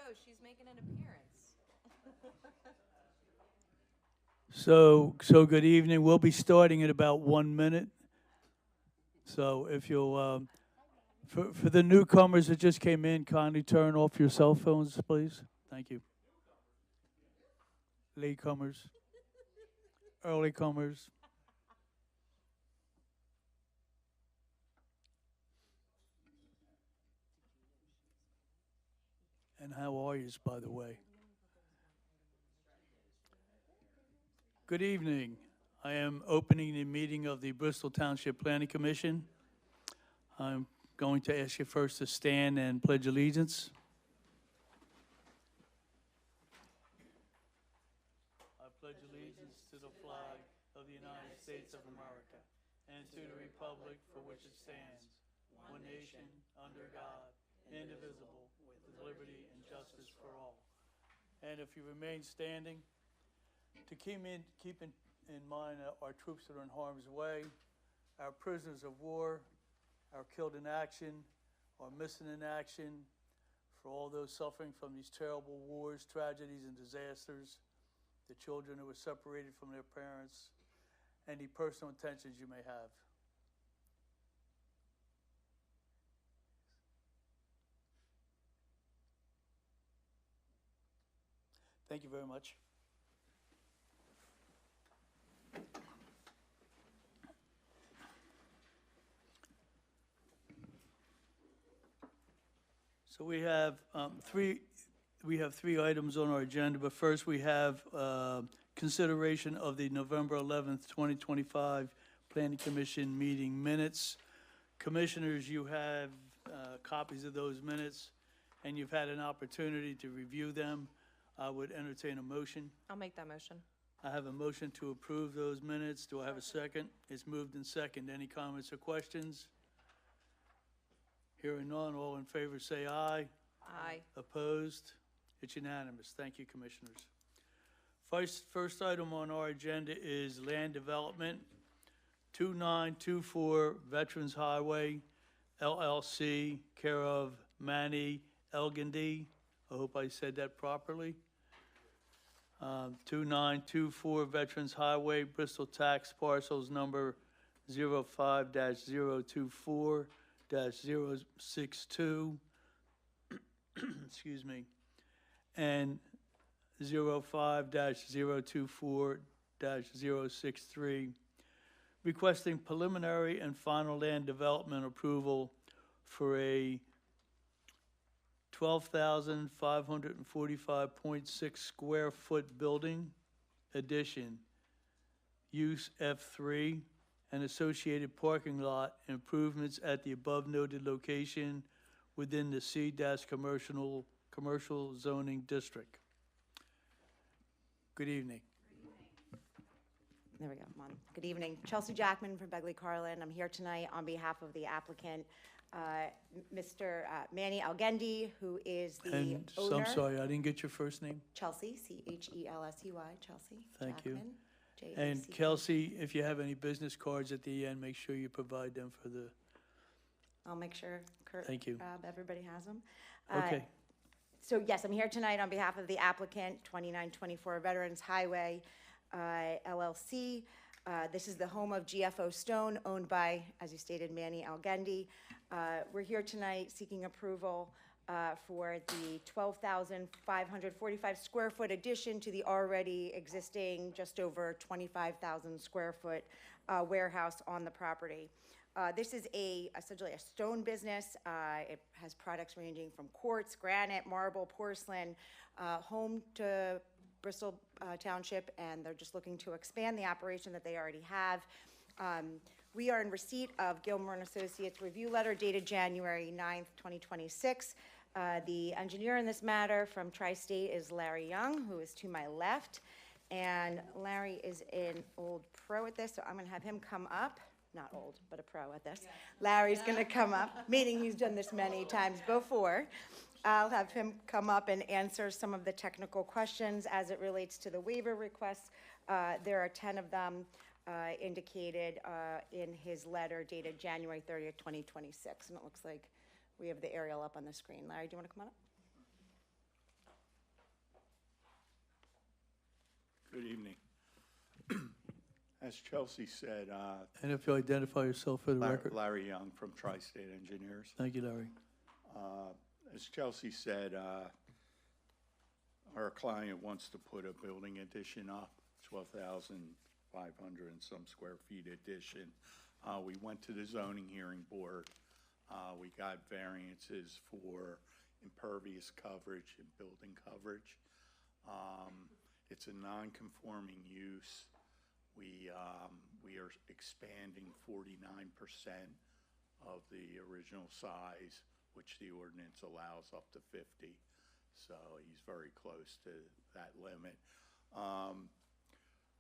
Yo, she's making an appearance. So good evening. We'll be starting in about 1 minute. So if you'll, for the newcomers that just came in, kindly turn off your cell phones, please. Thank you. Latecomers, early comers. And how are you, by the way? Good evening. I am opening the meeting of the Bristol Township Planning Commission. I'm going to ask you first to stand and pledge allegiance. I pledge allegiance to the flag of the United States of America and to the republic for which it stands, one nation, under God, indivisible, with liberty and justice for all. And if you remain standing, to keep in mind our troops that are in harm's way, our prisoners of war, our killed in action, our missing in action, for all those suffering from these terrible wars, tragedies, and disasters, the children who were separated from their parents, any personal intentions you may have. Thank you very much. So we have three items on our agenda, but first we have consideration of the November 11th, 2025 Planning Commission meeting minutes. Commissioners, you have copies of those minutes, and you've had an opportunity to review them. I would entertain a motion. I'll make that motion. I have a motion to approve those minutes. Do I have a second? It's moved in second. Any comments or questions? Hearing none, all in favor say aye. Aye. Opposed? It's unanimous. Thank you, Commissioners. First item on our agenda is land development, 2924 Veterans Highway, LLC, care of Manny Elgindy. I hope I said that properly. 2924 Veterans Highway, Bristol tax parcels number 05-024-062, excuse me, and 05-024-063, requesting preliminary and final land development approval for a 12,545.6 square foot building addition, use F3, and associated parking lot improvements at the above noted location within the C-commercial zoning district. Good evening. There we go, I'm on. Good evening. Chelsea Jackman from Begley Carlin. I'm here tonight on behalf of the applicant, Mr. Manny Algendi, who is the And so owner. I'm sorry, I didn't get your first name. Chelsea, C-H-E-L-S-E-Y, Chelsea. Thank you. Jackman, And J-A-C-K. Kelsey, if you have any business cards at the end, make sure you provide them for the, I'll make sure Kurt, Thank you. everybody has them. okay. So yes, I'm here tonight on behalf of the applicant, 2924 Veterans Highway, LLC. This is the home of GFO Stone, owned by, as you stated, Manny Algendi. We're here tonight seeking approval for the 12,545 square foot addition to the already existing just over 25,000 square foot warehouse on the property. This is essentially a stone business. It has products ranging from quartz, granite, marble, porcelain, home to Bristol Township, and they're just looking to expand the operation that they already have. We are in receipt of Gilmore & Associates review letter dated January 9th, 2026. The engineer in this matter from Tri-State is Larry Young, who is to my left, and Larry is an old pro at this, so I'm going to have him come up. Not old, but a pro at this. Larry's going to come up, meaning he's done this many times before. I'll have him come up and answer some of the technical questions as it relates to the waiver requests. There are 10 of them. indicated in his letter dated January 30th, 2026. And it looks like we have the aerial up on the screen. Larry, do you want to come on up? Good evening. As Chelsea said, And if you identify yourself for the record. Larry Young from Tri-State Engineers. Thank you, Larry. As Chelsea said, our client wants to put a building addition up, 12,500 and some square feet addition. We went to the zoning hearing board. We got variances for impervious coverage and building coverage. It's a non-conforming use. We are expanding 49% of the original size, which the ordinance allows up to 50. So he's very close to that limit.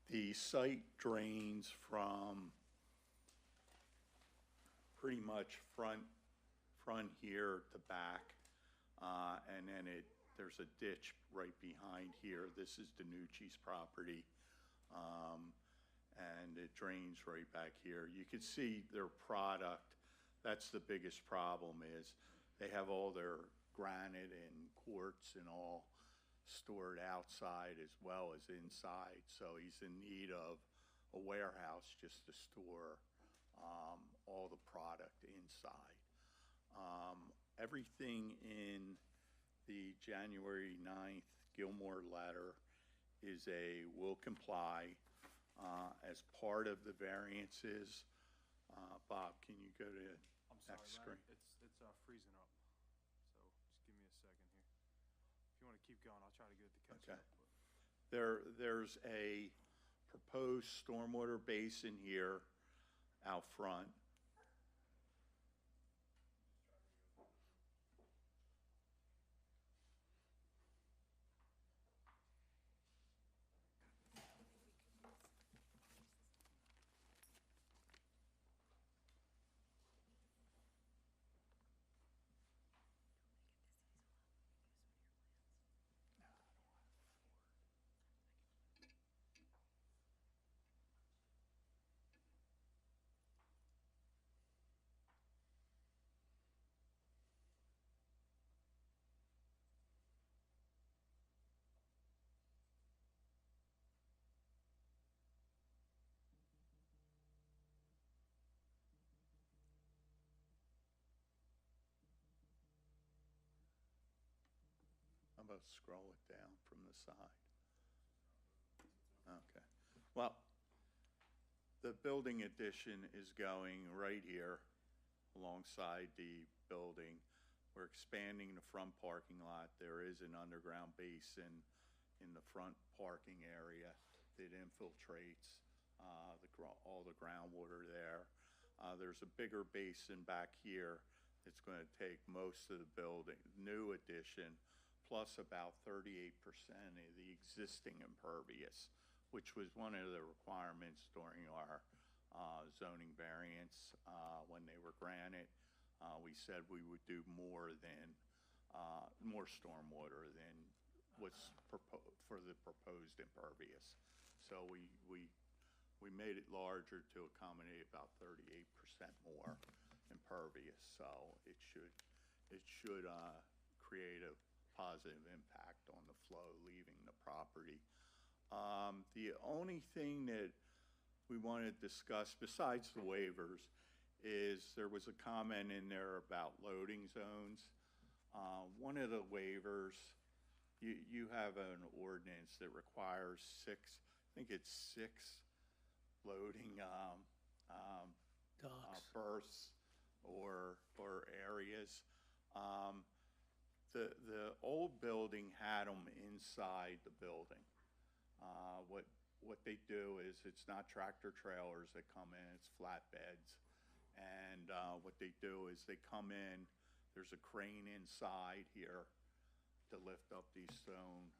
The site drains from pretty much front here to back, and then there's a ditch right behind here. This is Danucci's property, and it drains right back here. You can see their product. That's the biggest problem is they have all their granite and quartz and all stored outside as well as inside. So he's in need of a warehouse just to store all the product inside. Everything in the January 9th Gilmore letter is a will comply as part of the variances. Bob, can you go to next screen? It's freezing up, so just give me a second here. If you want to keep going, I'll try to get it to catch Okay. up. There's a proposed stormwater basin here out front. How about scroll it down from the side? Okay. Well, the building addition is going right here alongside the building. We're expanding the front parking lot. There is an underground basin in the front parking area that infiltrates all the groundwater there. There's a bigger basin back here that's going to take most of the building, new addition, plus about 38% of the existing impervious, which was one of the requirements during our zoning variance when they were granted. We said we would do more stormwater than what's proposed for the proposed impervious. So we made it larger to accommodate about 38% more impervious. So it should create a positive impact on the flow leaving the property. The only thing that we want to discuss besides the waivers is there was a comment in there about loading zones. One of the waivers, you have an ordinance that requires I think it's six loading berths or areas. The old building had them inside the building. What they do is it's not tractor trailers that come in, it's flatbeds. And what they do is they come in, there's a crane inside here to lift up these stone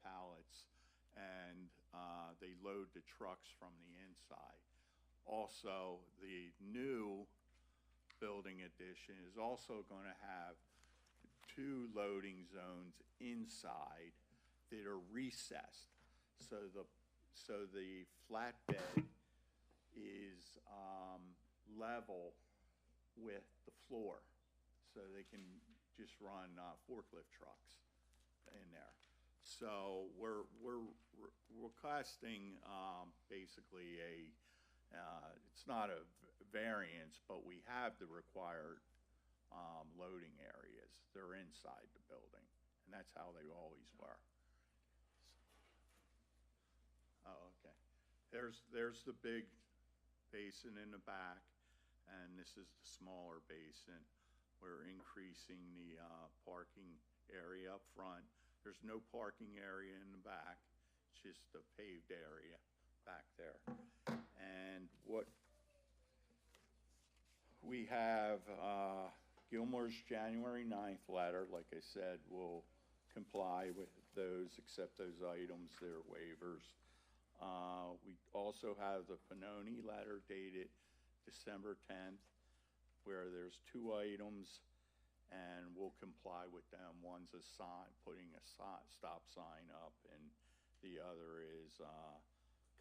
pallets, and they load the trucks from the inside. Also, the new building addition is also going to have 2 loading zones inside that are recessed. So the flatbed is level with the floor, so they can just run forklift trucks in there. So we're requesting basically it's not a variance, but we have the required loading areas. They're inside the building, and that's how they always were. Oh, okay. There's the big basin in the back, and this is the smaller basin. We're increasing the parking area up front. There's no parking area in the back. It's just a paved area back there. And what we have, Gilmore's January 9th letter, like I said, will comply with those, except those items, they're waivers. We also have the Pannoni letter dated December 10th, where there's 2 items, and we'll comply with them. One's a sign, putting a stop sign up, and the other is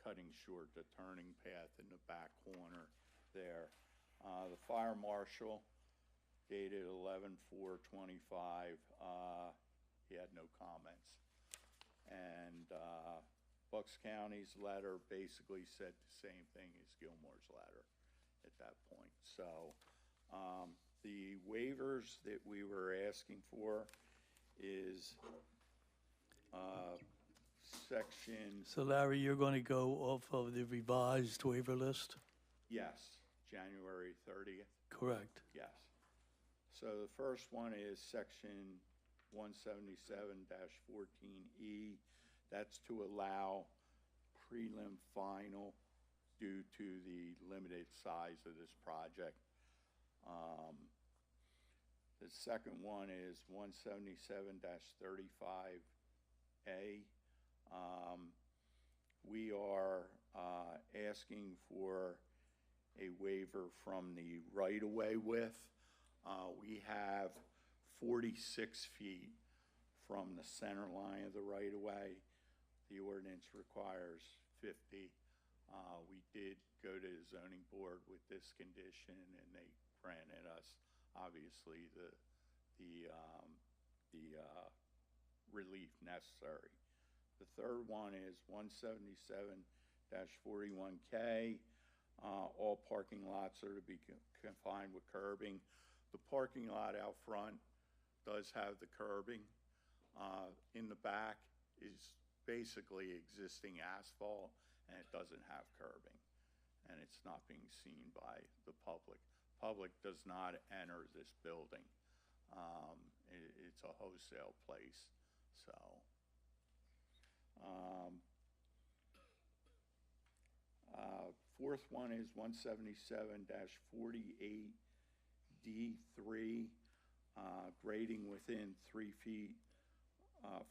cutting short the turning path in the back corner there. The fire marshal dated 11/4/25, he had no comments. And Bucks County's letter basically said the same thing as Gilmore's letter at that point. So the waivers that we were asking for is section, So Larry, you're going to go off of the revised waiver list? yes, January 30th. Correct. Yes. So the first one is section 177-14E. That's to allow prelim final due to the limited size of this project. The second one is 177-35A. We are asking for a waiver from the right-of-way width. We have 46 feet from the center line of the right-of-way. The ordinance requires 50. We did go to the zoning board with this condition, and they granted us, obviously, the relief necessary. The third one is 177-41K. All parking lots are to be confined with curbing. The parking lot out front does have the curbing. In the back is basically existing asphalt, and it doesn't have curbing, and it's not being seen by the public. Public does not enter this building. It's a wholesale place, so. Fourth one is 177-48D3, grading within 3 feet,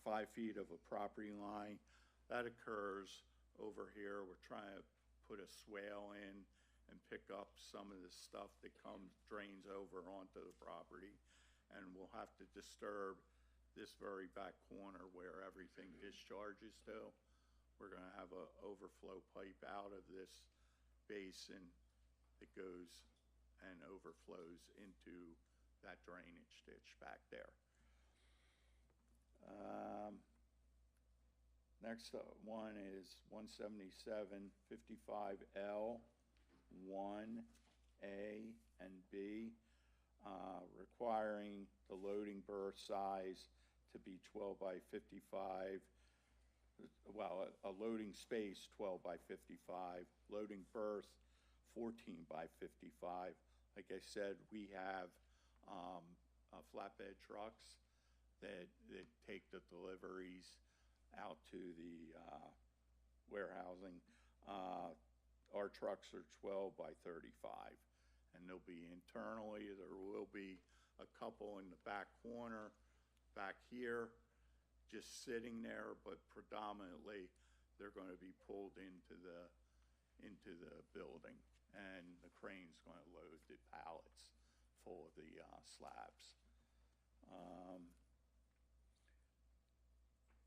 5 feet of a property line. That occurs over here. We're trying to put a swale in and pick up some of the stuff that drains over onto the property. And we'll have to disturb this very back corner where everything discharges to. We're gonna have an overflow pipe out of this basin that goes and overflows into that drainage ditch back there. Next one is 177-55L, 1A and B, requiring the loading berth size to be 12 by 55. Well, a loading space 12 by 55, loading berth 14 by 55. Like I said, we have flatbed trucks that take the deliveries out to the warehousing. Our trucks are 12 by 35, and they'll be internally. There will be a couple in the back corner, back here, just sitting there, but predominantly they're going to be pulled into the building, and the crane's going to load the pallets full of the slabs.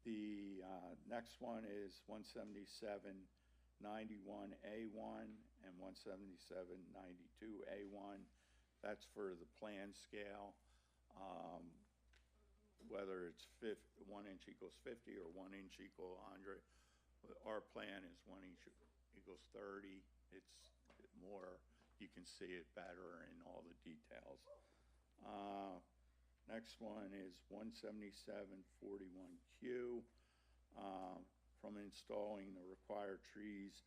The next one is 177-56 91A1 and 177-92A1. That's for the plan scale. Whether it's 1 inch equals 50 or 1 inch equal 100. Our plan is 1 inch equals 30. It's more, you can see it better in all the details. Next one is 177-41Q. From installing the required trees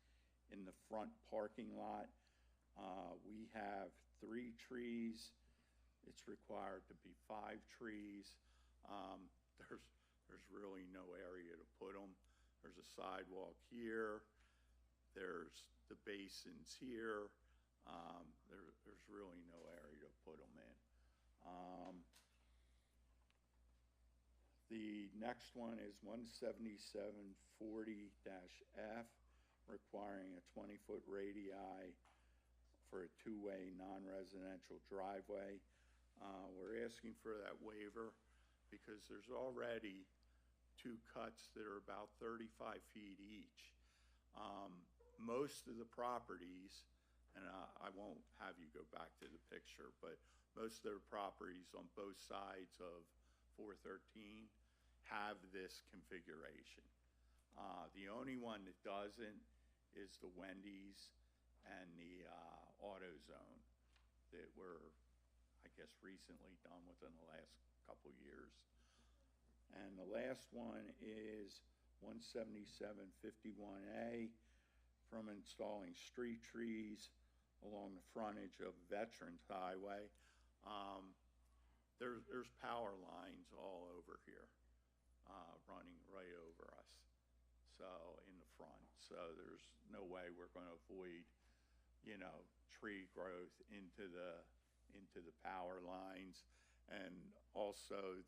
in the front parking lot. We have 3 trees. It's required to be 5 trees. There's really no area to put them. There's a sidewalk here. There's the basins here. There's really no area to put them in. The next one is 177-40-F, requiring a 20-foot radii for a 2-way non-residential driveway. We're asking for that waiver because there's already 2 cuts that are about 35 feet each. Most of the properties, and I won't have you go back to the picture, but most of their properties on both sides of 413 have this configuration. The only one that doesn't is the Wendy's and the AutoZone that were, I guess, recently done within the last couple years. And the last one is 177-51A, from installing street trees along the frontage of Veterans Highway. There's power lines all over here, running right over us, so in the front. So there's no way we're going to avoid, tree growth into the power lines, and also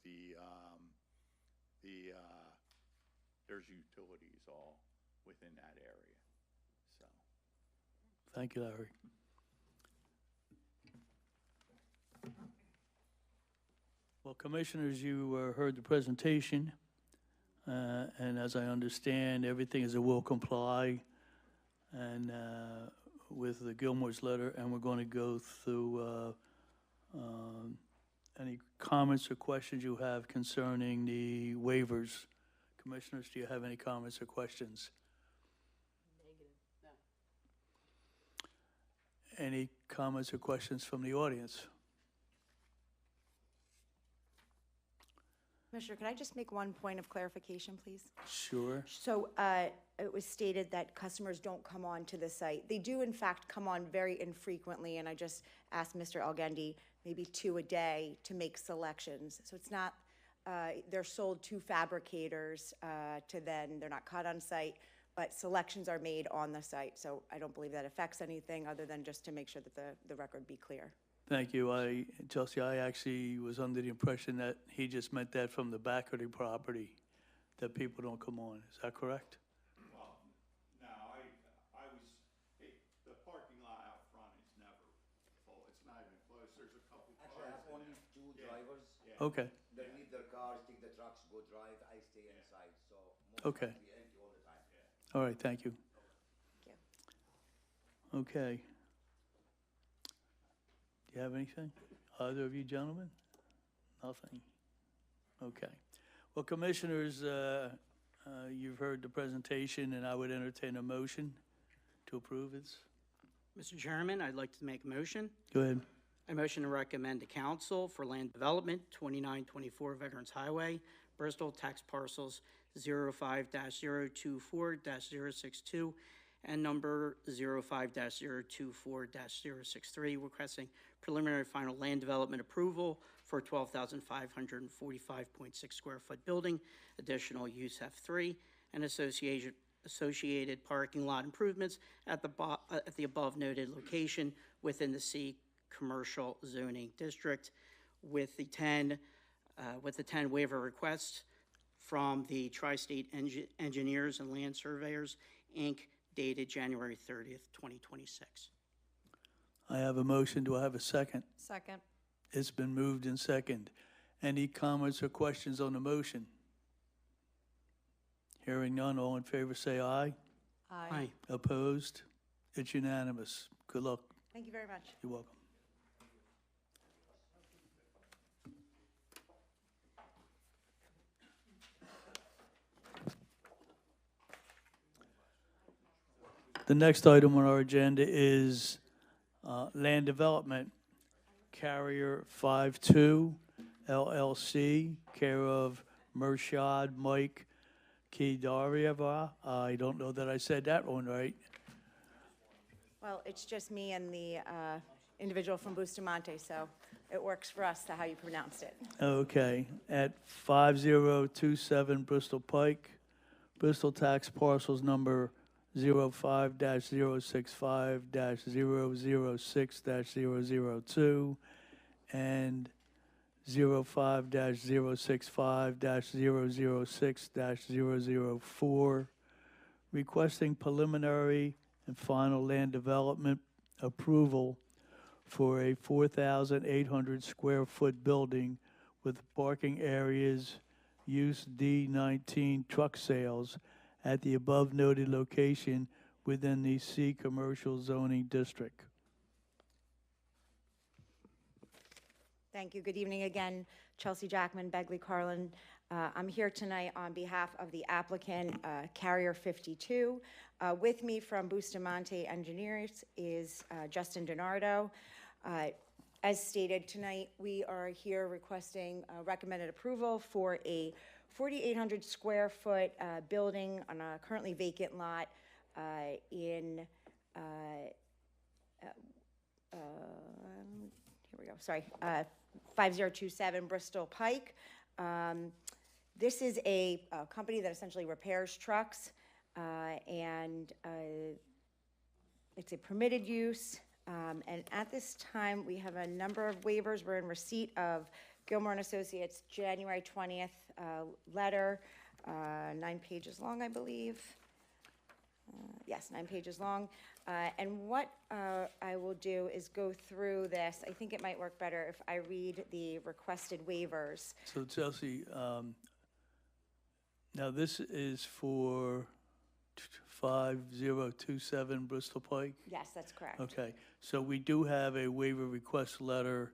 there's utilities all within that area. So. Thank you, Larry. Well, Commissioners, you heard the presentation, and as I understand, everything is a will comply and with the Gilmore's letter, and we're going to go through any comments or questions you have concerning the waivers. Commissioners, do you have any comments or questions? Any comments or questions from the audience? Commissioner, can I just make one point of clarification, please? Sure. So it was stated that customers don't come on to the site. They do, in fact, come on very infrequently, and I just asked Mr. Algendi maybe 2 a day to make selections. So it's not, they're sold to fabricators they're not cut on site, but selections are made on the site. So I don't believe that affects anything other than just to make sure that the record be clear. Thank you. Chelsea, I actually was under the impression that he just meant that from the back of the property, that people don't come on. Is that correct? Well, no, the parking lot out front is never full. It's not even close. There's a couple Actually, I cars have only in 2 drivers. Yeah. Okay. They leave their cars, take the trucks, go drive. I stay inside, so Okay. most be empty all the time. All right, thank you. Thank you. Okay. Do you have anything? Either of you gentlemen? Nothing? Okay. Well, Commissioners, you've heard the presentation, and I would entertain a motion to approve this. Mr. Chairman, I'd like to make a motion. Go ahead. I motion to recommend to Council for Land Development, 2924 Veterans Highway, Bristol, tax parcels 05-024-062 and number 05-024-063, requesting preliminary final land development approval for a 12,545.6 square foot building, additional use F3, and associated parking lot improvements at the above noted location within the C commercial zoning district, with the 10 waiver requests from the Tri-State Engineers and Land Surveyors, Inc., dated January 30th, 2026. I have a motion. Do I have a second? Second. It's been moved and second. Any comments or questions on the motion? Hearing none, all in favor say aye. Aye. Opposed? It's unanimous. Good luck. Thank you very much. You're welcome. The next item on our agenda is land development, Carrier 52 LLC, care of Murshad Mike Kidarieva. I don't know that I said that one right. Well, it's just me and the individual from Bustamante, so it works for us, how you pronounced it. Okay, at 5027 Bristol Pike, Bristol tax parcels number 05-065-006-002 and 05-065-006-004, requesting preliminary and final land development approval for a 4,800 square foot building with parking areas, use D19 truck sales at the above noted location within the C Commercial Zoning District. Thank you. Good evening again. Chelsea Jackman, Begley Carlin. I'm here tonight on behalf of the applicant, Carrier 52. With me from Bustamante Engineers is Justin DiNardo. As stated tonight, we are here requesting recommended approval for a 4,800 square foot building on a currently vacant lot in, here we go, sorry, 5027 Bristol Pike. This is a company that essentially repairs trucks, and it's a permitted use. And at this time, we have a number of waivers. We're in receipt of Gilmore and Associates January 20th letter, 9 pages long, I believe. Yes, 9 pages long. And what I will do is go through this. I think it might work better if I read the requested waivers. So Chelsea, now this is for 5027 Bristol Pike? Yes, that's correct. Okay, so we do have a waiver request letter.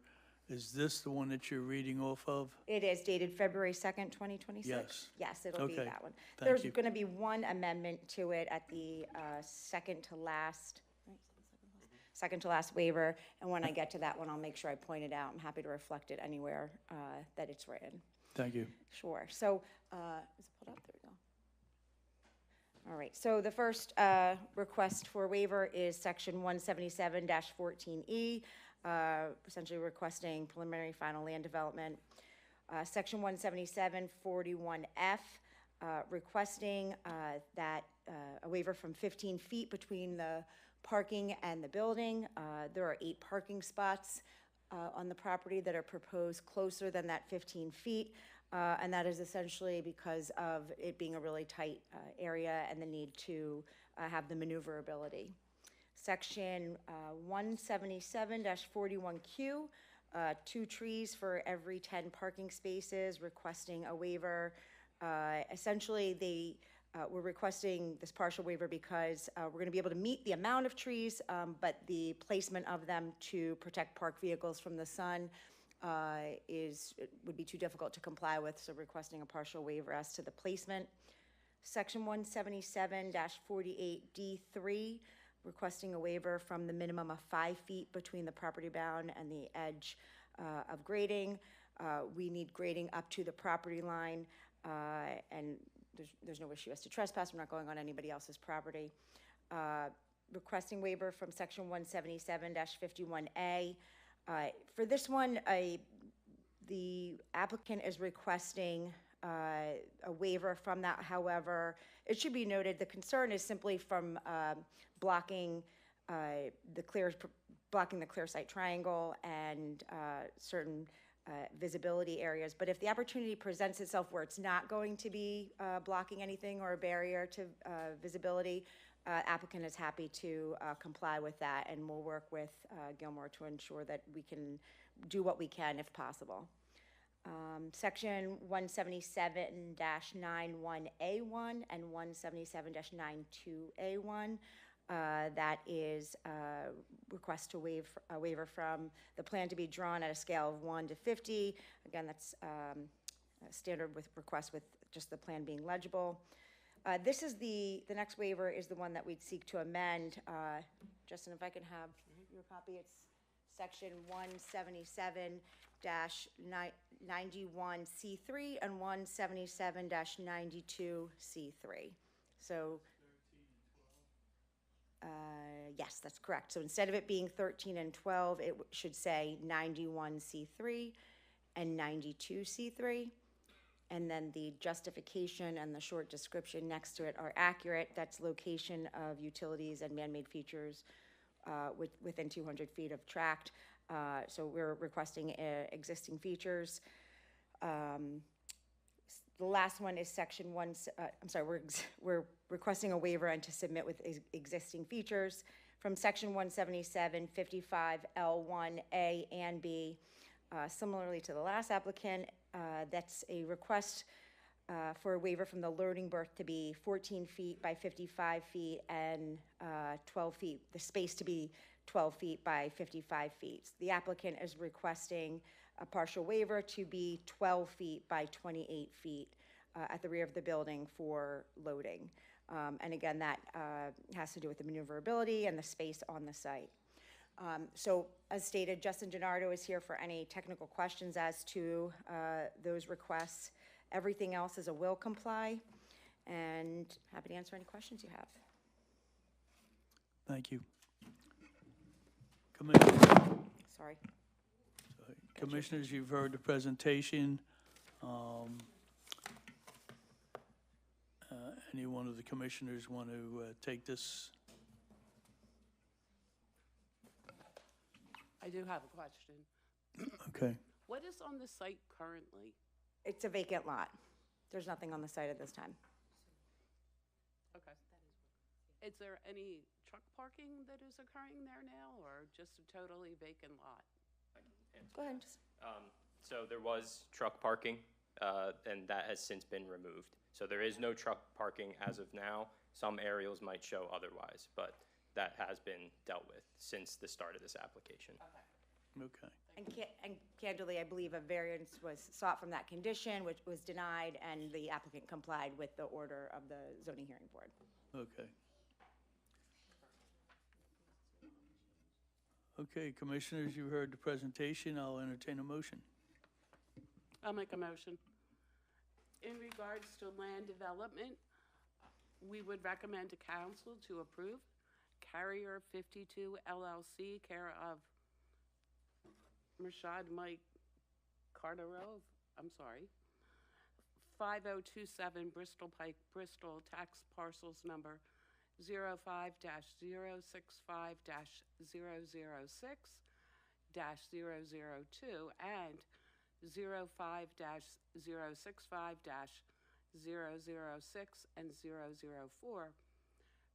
Is this the one that you're reading off of? It is dated February 2nd, 2026? Yes. Yes, it'll be Okay, that one. thank There's you. going to be one amendment to it at the second to last waiver, and when I get to that one, I'll make sure I point it out. I'm happy to reflect it anywhere that it's written. Thank you. Sure. So, is it pulled up? There we go. All right. So the first request for waiver is section 177-14E, essentially requesting preliminary final land development. Section 177-41F, requesting that a waiver from 15 feet between the parking and the building. There are 8 parking spots on the property that are proposed closer than that 15 feet. And that is essentially because of it being a really tight area and the need to have the maneuverability. Section 177-41Q, 2 trees for every 10 parking spaces, requesting a waiver. Essentially, we're requesting this partial waiver because we're going to be able to meet the amount of trees, but the placement of them to protect parked vehicles from the sun would be too difficult to comply with, so requesting a partial waiver as to the placement. Section 177-48D3, requesting a waiver from the minimum of 5 feet between the property bound and the edge of grading. We need grading up to the property line, and there's no issue as to trespass. We're not going on anybody else's property. Requesting waiver from section 177-51A. For this one, the applicant is requesting a waiver from that. However, it should be noted the concern is simply from blocking the clear site triangle and certain visibility areas. But if the opportunity presents itself where it's not going to be blocking anything or a barrier to visibility, applicant is happy to comply with that, and we'll work with Gilmore to ensure that we can do what we can if possible. Section 177-91A1 and 177-92A1. That is request to waive a waiver from the plan to be drawn at a scale of 1 to 50. Again, that's standard with request with just the plan being legible. This is the next waiver is the one that we'd seek to amend. Justin, if I can have your copy, it's section 177-91C3 and 177-92C3. So, yes, that's correct. So instead of it being 13 and 12, it should say 91C3 and 92C3. And then the justification and the short description next to it are accurate. That's location of utilities and man-made features within 200 feet of tract. So we're requesting existing features. The last one is section one, I'm sorry, we're requesting a waiver and to submit with existing features from section 177-55L1A and B. Similarly to the last applicant, that's a request for a waiver from the loading berth to be 14 feet by 55 feet and 12 feet, the space to be 12 feet by 55 feet. The applicant is requesting a partial waiver to be 12 feet by 28 feet at the rear of the building for loading. And again, that has to do with the maneuverability and the space on the site. So as stated, Justin Gennardo is here for any technical questions as to those requests. Everything else is a will comply, and happy to answer any questions you have. Thank you. Commissioners, Sorry. Commissioners, you've heard the presentation. Any one of the commissioners want to take this? I do have a question. Okay. What is on the site currently? It's a vacant lot. There's nothing on the site at this time. Okay. Is there any truck parking that is occurring there now, or just a totally vacant lot? Go ahead. So there was truck parking, and that has since been removed. So there is no truck parking as of now. Some aerials might show otherwise, but that has been dealt with since the start of this application. Okay. And candidly, I believe a variance was sought from that condition, which was denied, and the applicant complied with the order of the zoning hearing board. Okay. Okay, commissioners, you heard the presentation. I'll entertain a motion. I'll make a motion. In regards to land development, we would recommend to council to approve Carrier 52 LLC, care of Rashad Mike Carterove, 5027 Bristol Pike, Bristol, tax parcels number 05-065-006-002 and 05-065-006 and 004,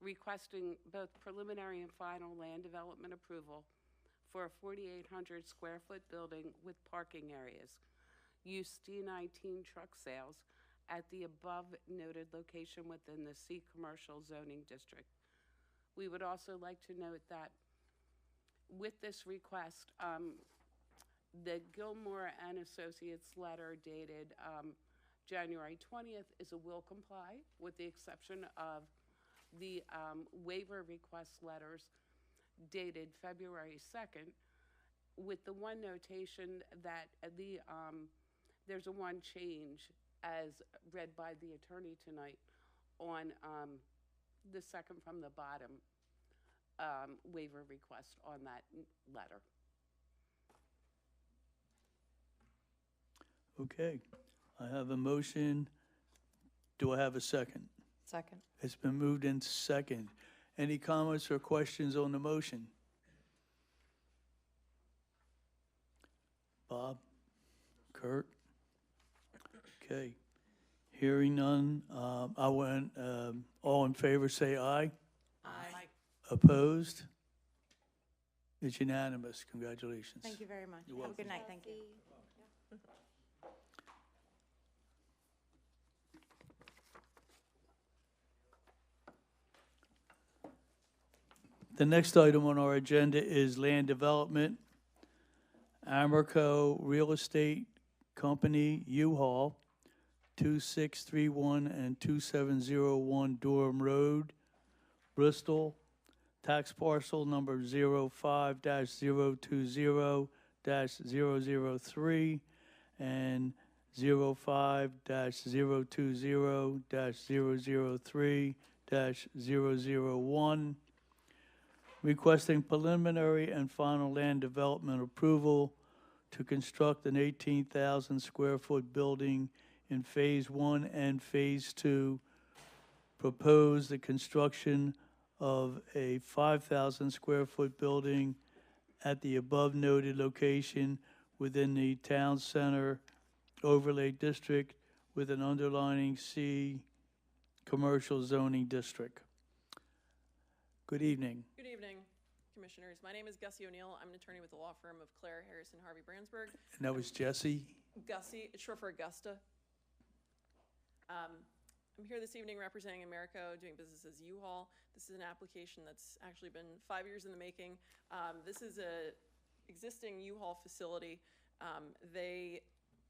requesting both preliminary and final land development approval for a 4,800 square foot building with parking areas. Use D19 truck sales at the above noted location within the C Commercial Zoning District. We would also like to note that with this request, the Gilmore and Associates letter dated January 20th is a will comply, with the exception of the waiver request letters dated February 2nd, with the one notation that there's a one change as read by the attorney tonight on the second from the bottom waiver request on that letter. Okay, I have a motion. Do I have a second? Second. It's been moved into second. Any comments or questions on the motion? Bob? Kurt? Okay. Hearing none, I want, all in favor say aye. Aye. Opposed? It's unanimous. Congratulations. Thank you very much. You're Have a welcome. good night. Thank you. The next item on our agenda is land development. Amerco Real Estate Company, U-Haul, 2631 and 2701 Durham Road, Bristol, tax parcel number 05-020-003 and 05-020-003-001, requesting preliminary and final land development approval to construct an 18,000 square foot building in Phase 1 and Phase 2. Propose the construction of a 5,000 square foot building at the above noted location within the town center overlay district with an underlining C commercial zoning district. Good evening. Good evening, Commissioners. My name is Gussie O'Neill. I'm an attorney with the law firm of Claire, Harrison, Harvey, Brandsburg. And that was Jesse. Gussie, it's short for Augusta. I'm here this evening representing Americo, doing business as U-Haul. This is an application that's actually been 5 years in the making. This is a existing U-Haul facility. They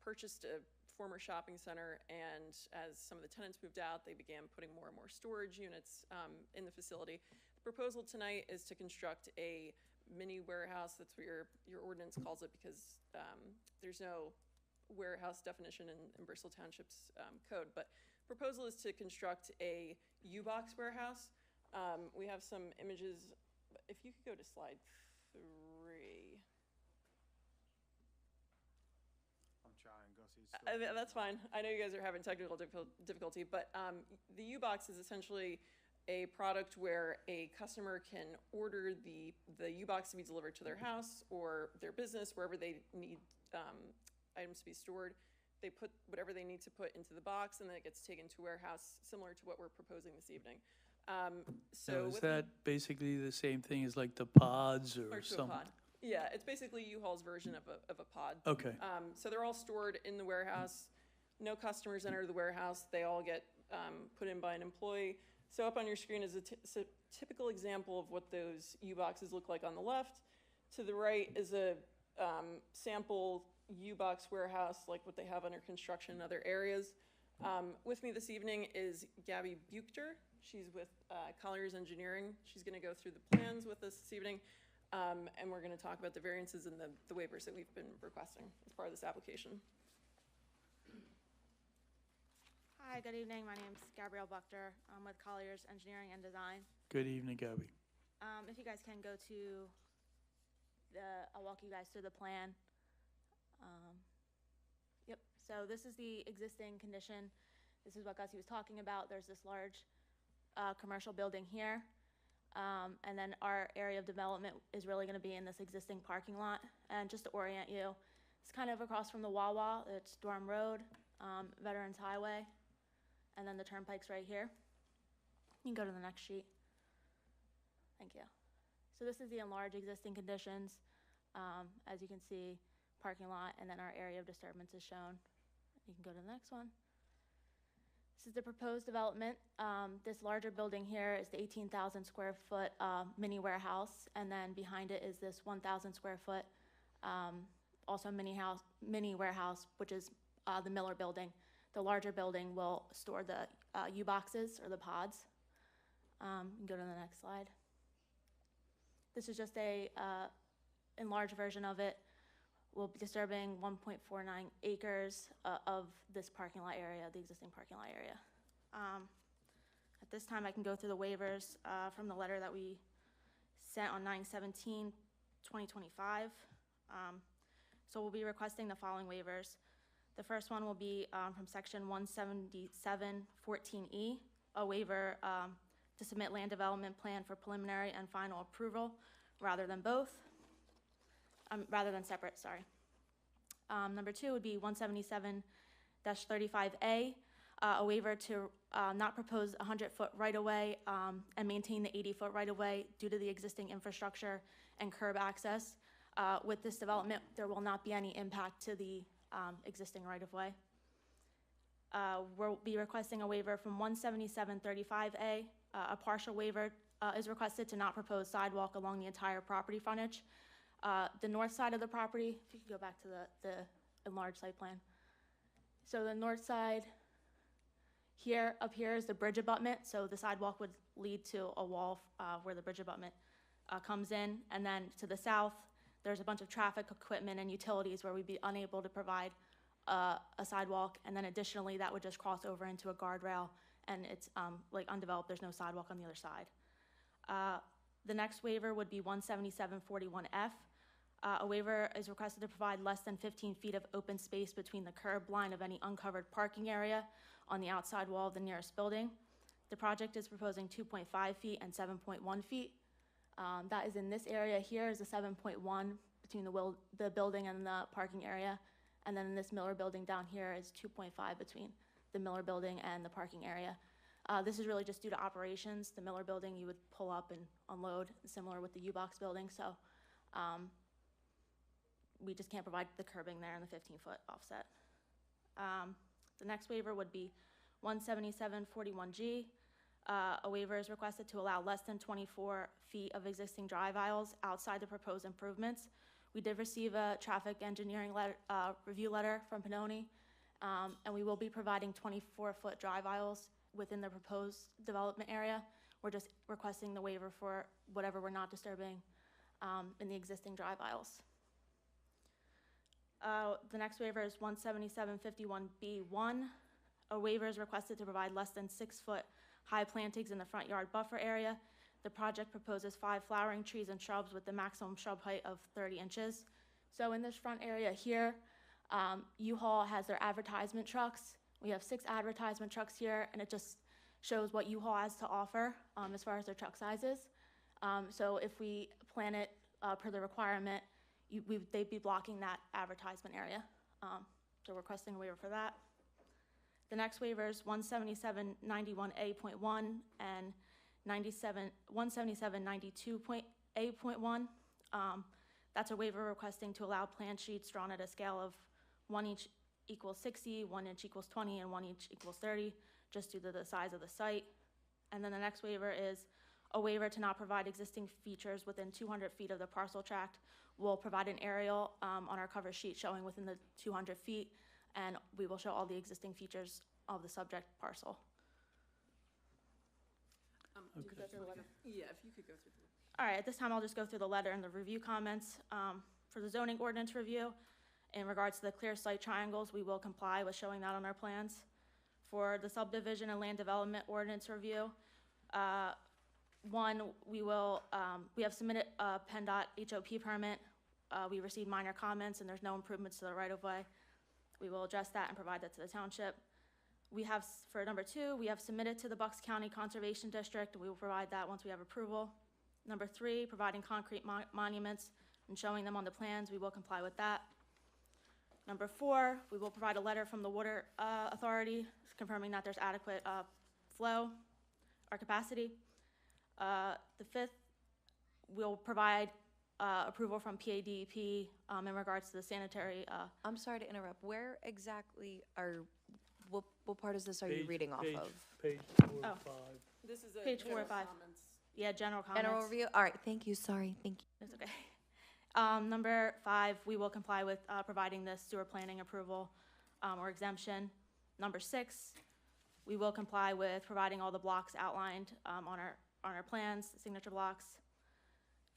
purchased a former shopping center, and as some of the tenants moved out, they began putting more and more storage units in the facility. The proposal tonight is to construct a mini warehouse. That's what your ordinance calls it, because there's no warehouse definition in Bristol Township's code. But proposal is to construct a U-Box warehouse. We have some images. If you could go to slide 3. I'm trying, Gussie. That's fine. I know you guys are having technical difficulty, but the U-Box is essentially a product where a customer can order the U-Box to be delivered to their house or their business, wherever they need items to be stored. They put whatever they need to put into the box, and then it gets taken to a warehouse, similar to what we're proposing this evening. So is that basically the same thing as like the pods or to a something? pod. Yeah, it's basically U-Haul's version of a pod. Okay. So they're all stored in the warehouse. No customers enter the warehouse. They all get put in by an employee. So up on your screen is a typical example of what those U-Boxes look like on the left. To the right is a sample U-Box warehouse, like what they have under construction in other areas. With me this evening is Gabby Buchter. She's with Colliers Engineering. She's going to go through the plans with us this evening, and we're going to talk about the variances and the waivers that we've been requesting as part of this application. Hi, good evening. My name is Gabrielle Buchter. I'm with Colliers Engineering and Design. Good evening, Gabby. If you guys can go to I'll walk you guys through the plan. Yep, so this is the existing condition. This is what Gussie was talking about. There's this large commercial building here. And then our area of development is really going to be in this existing parking lot. And just to orient you, it's kind of across from the Wawa. It's Durham Road, Veterans Highway, and then the turnpike's right here. You can go to the next sheet. Thank you. So this is the enlarged existing conditions. As you can see, parking lot, and then our area of disturbance is shown. You can go to the next one. This is the proposed development. This larger building here is the 18,000 square foot mini warehouse, and then behind it is this 1,000 square foot also mini warehouse, which is the Miller building. The larger building will store the U-Boxes or the pods. You can go to the next slide. This is just a enlarged version of it. We'll be disturbing 1.49 acres of this parking lot area, the existing parking lot area. At this time, I can go through the waivers from the letter that we sent on 9/17/2025. So we'll be requesting the following waivers. The first one will be from section 177-14E, a waiver to submit land development plan for preliminary and final approval rather than separate, sorry. Number 2 would be 177-35A, a waiver to not propose 100-foot right-of-way and maintain the 80-foot right-of-way due to the existing infrastructure and curb access. With this development, there will not be any impact to the existing right-of-way. We'll be requesting a waiver from 177-35A, a partial waiver is requested to not propose sidewalk along the entire property frontage. The north side of the property, if you could go back to the enlarged site plan. So the north side, up here is the bridge abutment, so the sidewalk would lead to a wall where the bridge abutment comes in, and then to the south, there's a bunch of traffic equipment and utilities where we'd be unable to provide a sidewalk, and then additionally, that would just cross over into a guardrail, and it's like undeveloped, there's no sidewalk on the other side. The next waiver would be 17741F. A waiver is requested to provide less than 15 feet of open space between the curb line of any uncovered parking area on the outside wall of the nearest building. The project is proposing 2.5 feet and 7.1 feet. That is in this area here is a 7.1 between the building and the parking area. And then in this Miller building down here is 2.5 between the Miller building and the parking area. This is really just due to operations. The Miller building, you would pull up and unload, similar with the U-Box building. So we just can't provide the curbing there and the 15-foot offset. The next waiver would be 17741G. A waiver is requested to allow less than 24 feet of existing drive aisles outside the proposed improvements. We did receive a traffic engineering review letter from Pannoni, and we will be providing 24-foot drive aisles within the proposed development area. We're just requesting the waiver for whatever we're not disturbing in the existing drive aisles. The next waiver is 17751B1. A waiver is requested to provide less than 6-foot high plantings in the front yard buffer area. The project proposes 5 flowering trees and shrubs with the maximum shrub height of 30 inches. So in this front area here, U-Haul has their advertisement trucks. We have 6 advertisement trucks here, and it just shows what U-Haul has to offer as far as their truck sizes. So if we plan it per the requirement, they'd be blocking that advertisement area. So we're requesting a waiver for that. The next waiver is 17791A.1 and 17792.A.1. That's a waiver requesting to allow plan sheets drawn at a scale of 1 inch equals 60, 1 inch equals 20, and 1 inch equals 30, just due to the size of the site. And then the next waiver is a waiver to not provide existing features within 200 feet of the parcel tract. We'll provide an aerial on our cover sheet showing within the 200 feet, and we will show all the existing features of the subject parcel. Did you go through the letter? Yeah, if you could go through the. All right, at this time, I'll just go through the letter and the review comments. For the zoning ordinance review, in regards to the clear site triangles, we will comply with showing that on our plans. For the subdivision and land development ordinance review, we have submitted a PennDOT HOP permit. We received minor comments and there's no improvements to the right-of-way. We will address that and provide that to the township. We have, for number 2, we have submitted to the Bucks County Conservation District. We will provide that once we have approval. Number 3, providing concrete monuments and showing them on the plans. We will comply with that. Number 4, we will provide a letter from the Water Authority confirming that there's adequate flow or capacity. The 5th, we'll provide approval from PADEP in regards to the sanitary. I'm sorry to interrupt. Where exactly what part is this are you reading off of? Page 4 and 5. This is a Page 4 or 5. comments. Yeah, general comments. General review? All right, thank you. Sorry, thank you. It's okay. Number 5, we will comply with providing the sewer planning approval or exemption. Number 6, we will comply with providing all the blocks outlined on our plans, the signature blocks.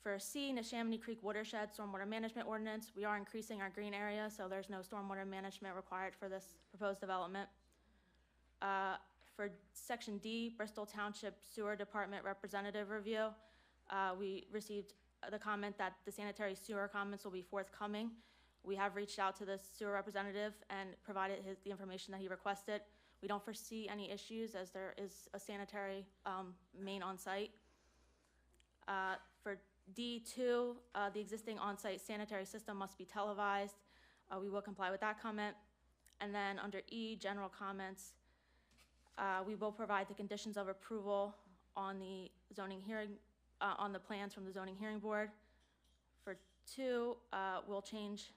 For C, Neshaminy Creek Watershed Stormwater Management Ordinance, we are increasing our green area, so there's no stormwater management required for this proposed development. For Section D, Bristol Township Sewer Department Representative Review, we received the comment that the sanitary sewer comments will be forthcoming. We have reached out to the sewer representative and provided the information that he requested. We don't foresee any issues as there is a sanitary main on site. For D2, the existing on-site sanitary system must be televised. We will comply with that comment. And then under E, general comments, we will provide the conditions of approval on the zoning hearing, on the plans from the zoning hearing board. For 2, we'll change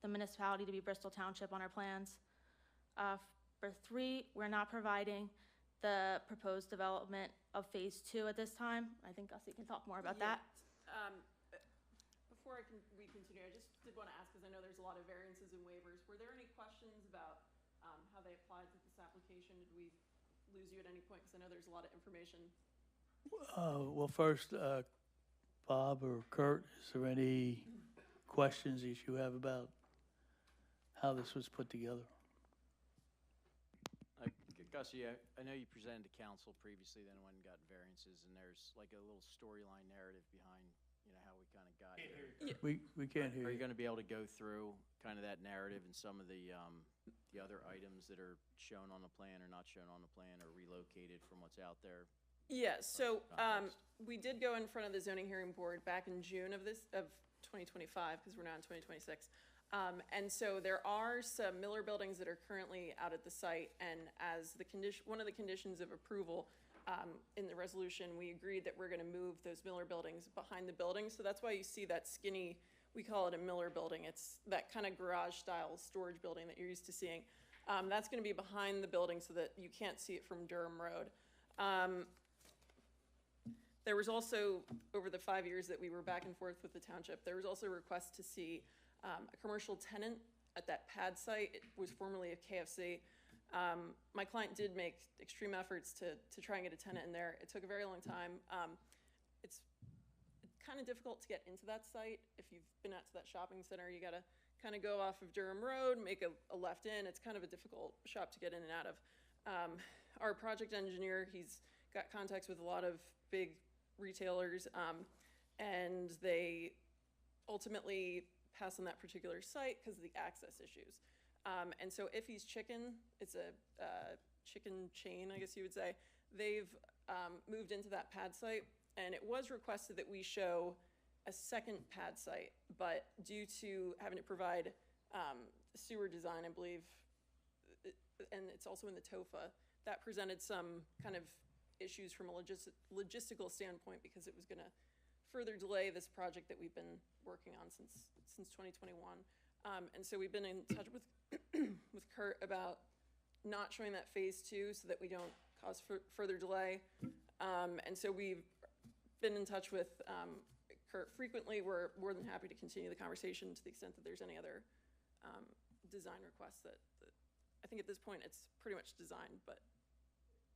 the municipality to be Bristol Township on our plans. For 3, we're not providing the proposed development of phase 2 at this time. I think Gussie can talk more about that. Before we continue, I just did want to ask, because I know there's a lot of variances and waivers. Were there any questions about how they applied to this application? Did we lose you at any point? Because I know there's a lot of information. Well, first, Bob or Kurt, is there any questions that you have about how this was put together? Gussie, I know you presented to council previously, then went and got variances, and there's like a little storyline narrative behind, how we kind of got here. We can't hear Are you you. going to be able to go through kind of that narrative and some of the other items that are shown on the plan or not shown on the plan or relocated from what's out there? Yeah, so Context. we did go in front of the zoning hearing board back in June of 2025, because we're now in 2026. And so there are some Miller buildings that are currently out at the site, and as one of the conditions of approval in the resolution, we agreed that we're going to move those Miller buildings behind the building. So that's why you see that skinny, we call it a Miller building. It's that kind of garage-style storage building that you're used to seeing. That's going to be behind the building so that you can't see it from Durham Road. There was also, over the 5 years that we were back and forth with the township, there was also a request to see a commercial tenant at that pad site. It was formerly a KFC. My client did make extreme efforts to try and get a tenant in there. It took a very long time. It's kind of difficult to get into that site. If you've been out to that shopping center, you gotta kind of go off of Durham Road, make a left in. It's kind of a difficult shop to get in and out of. Our project engineer, he's got contacts with a lot of big retailers, and they ultimately pass on that particular site because of the access issues. And so Iffy's Chicken, it's a chicken chain, I guess you would say, they've moved into that pad site, and it was requested that we show a second pad site, but due to having to provide sewer design, I believe, and it's also in the TOFA, that presented some kind of issues from a logistical standpoint, because it was going to further delay this project that we've been working on since 2021. And so we've been in touch with with Kurt about not showing that phase 2 so that we don't cause further delay. And so we've been in touch with Kurt frequently. We're more than happy to continue the conversation to the extent that there's any other design requests that I think at this point it's pretty much designed, but.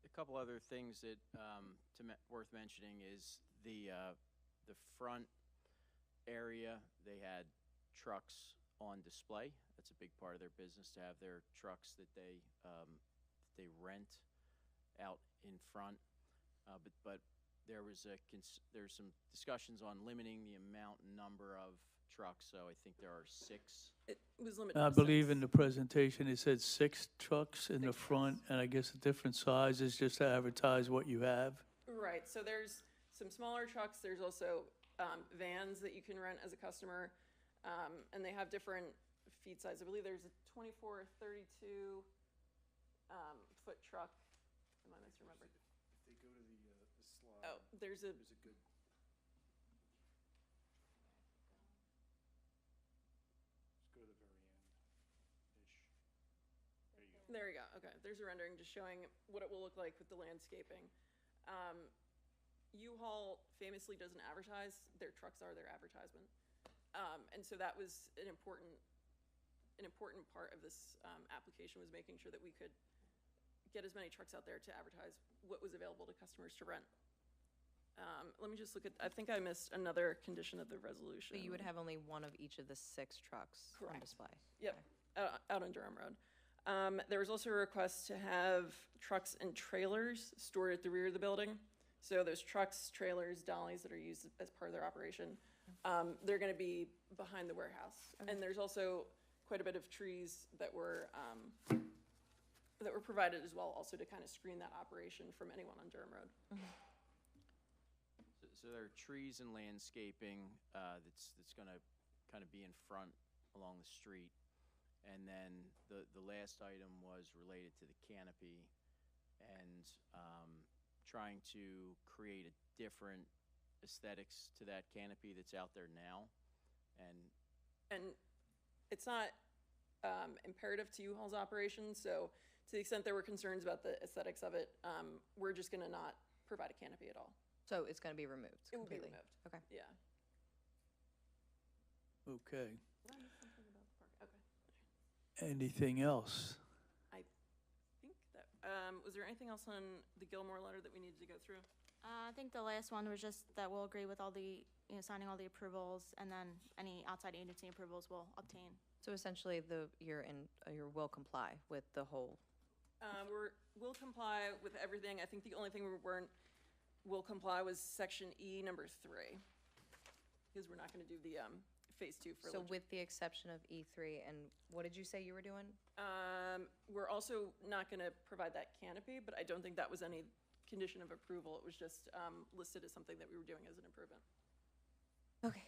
A couple other things that worth mentioning is the front area. They had trucks on display. That's a big part of their business, to have their trucks that they rent out in front. But there's some discussions on limiting the amount and number of trucks. So I think there are 6. It was limited. I believe in the presentation, it said 6 trucks in the front, and I guess a different size is just to advertise what you have. Right, so there's some smaller trucks. There's also vans that you can rent as a customer, and they have different feet size. I believe there's a 24, 32 foot truck. Am I misremembering? If they go to the slide. Oh, there's a good. Go to the very end-ish. There you go. There you go, okay. There's a rendering just showing what it will look like with the landscaping. U-Haul famously doesn't advertise. Their trucks are their advertisement. And so that was an important part of this application, was making sure that we could get as many trucks out there to advertise what was available to customers to rent. Let me just look at, I think I missed another condition of the resolution. But you would have only one of each of the 6 trucks on Correct. display. Yep, out on Durham Road. There was also a request to have trucks and trailers stored at the rear of the building. So those trucks, trailers, dollies that are used as part of their operation, they're going to be behind the warehouse. Okay. And there's also quite a bit of trees that were provided as well, also to kind of screen that operation from anyone on Durham Road. So there are trees and landscaping that's going to kind of be in front along the street. And then the last item was related to the canopy and trying to create a different aesthetics to that canopy that's out there now. And it's not imperative to U-Haul's operation, so to the extent there were concerns about the aesthetics of it, we're just going to not provide a canopy at all. So it's going to be removed It will be completely? removed. Okay. Yeah. Okay. Did I miss something about the park? Okay. Anything else? I think that, was there anything else on the Gilmore letter that we needed to go through? I think the last one was just that we'll agree with all the, signing all the approvals, and then any outside agency approvals we'll obtain. So essentially, your will comply with the whole. We'll comply with everything. I think the only thing will comply was section E, number 3. Because we're not gonna do the, phase 2 for. So with the exception of E3, and what did you say you were doing? We're also not gonna provide that canopy, but I don't think that was any condition of approval. It was just, listed as something that we were doing as an improvement. Okay.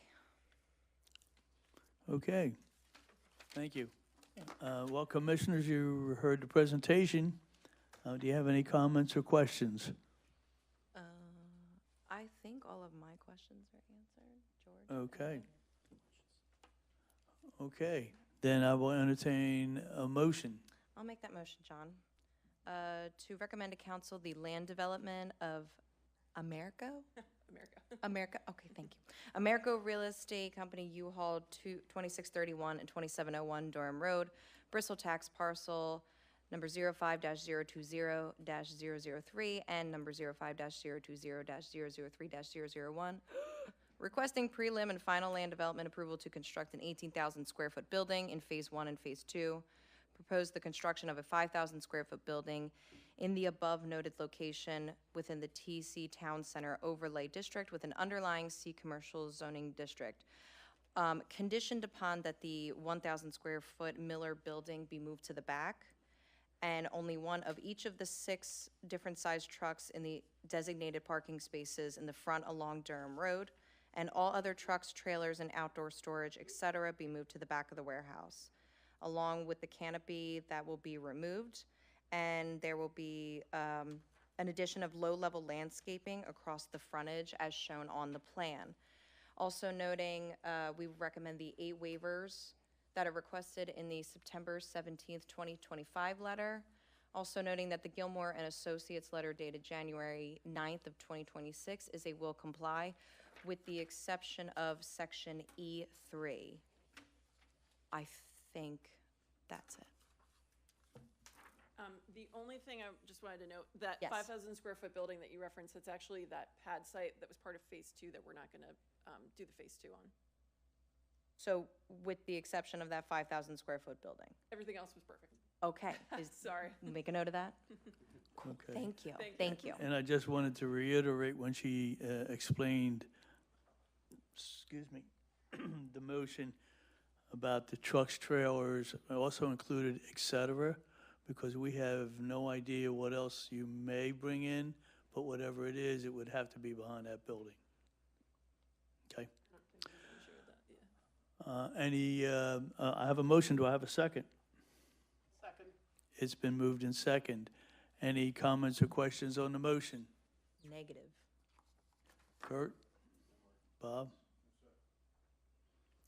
Okay. Thank you. Well, commissioners, you heard the presentation. Do you have any comments or questions? I think all of my questions are answered, George. Okay. Okay, then I will entertain a motion. I'll make that motion, John. To recommend to council the land development of Americo? America, okay, thank you. Americo Real Estate Company, U-Haul, 2631 and 2701 Durham Road, Bristol tax parcel number 05-020-003 and number 05-020-003-001, requesting prelim and final land development approval to construct an 18,000 square foot building in Phase 1 and Phase 2. Propose the construction of a 5,000 square foot building in the above noted location within the TC Town Center Overlay District with an underlying C Commercial Zoning District. Conditioned upon that the 1,000 square foot Miller building be moved to the back, and only one of each of the 6 different sized trucks in the designated parking spaces in the front along Durham Road, and all other trucks, trailers, and outdoor storage, etc., be moved to the back of the warehouse, along with the canopy that will be removed. And there will be an addition of low-level landscaping across the frontage as shown on the plan. Also noting, we recommend the 8 waivers that are requested in the September 17th, 2025 letter. Also noting that the Gilmore and Associates letter dated January 9th of 2026 is a will comply, with the exception of section E3. I think that's it. The only thing I just wanted to note, that Yes. 5,000 square foot building that you referenced, it's actually that pad site that was part of Phase 2 that we're not gonna do the Phase 2 on. So with the exception of that 5,000 square foot building. Everything else was perfect. Okay. Sorry. Make a note of that. Okay. Thank you. Thank you. Thank you. And I just wanted to reiterate when she explained, excuse me, the motion about the trucks, trailers, also included et cetera, because we have no idea what else you may bring in, but whatever it is, it would have to be behind that building. Okay? I have a motion. Do I have a second? Second. It's been moved in second. Any comments or questions on the motion? Negative. Kurt? Bob?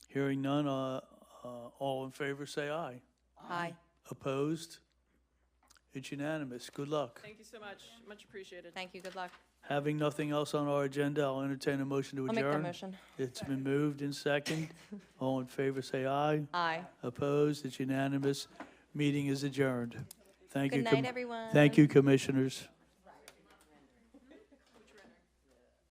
Hearing none, all in favor say aye. Aye. Opposed? It's unanimous. Good luck. Thank you so much. Much appreciated. Thank you. Good luck. Having nothing else on our agenda, I'll entertain a motion to I'll adjourn. make that motion. It's been moved in second. All in favor say aye. Aye. Opposed? It's unanimous. Meeting is adjourned. Thank you. Good night, everyone. Thank you, commissioners.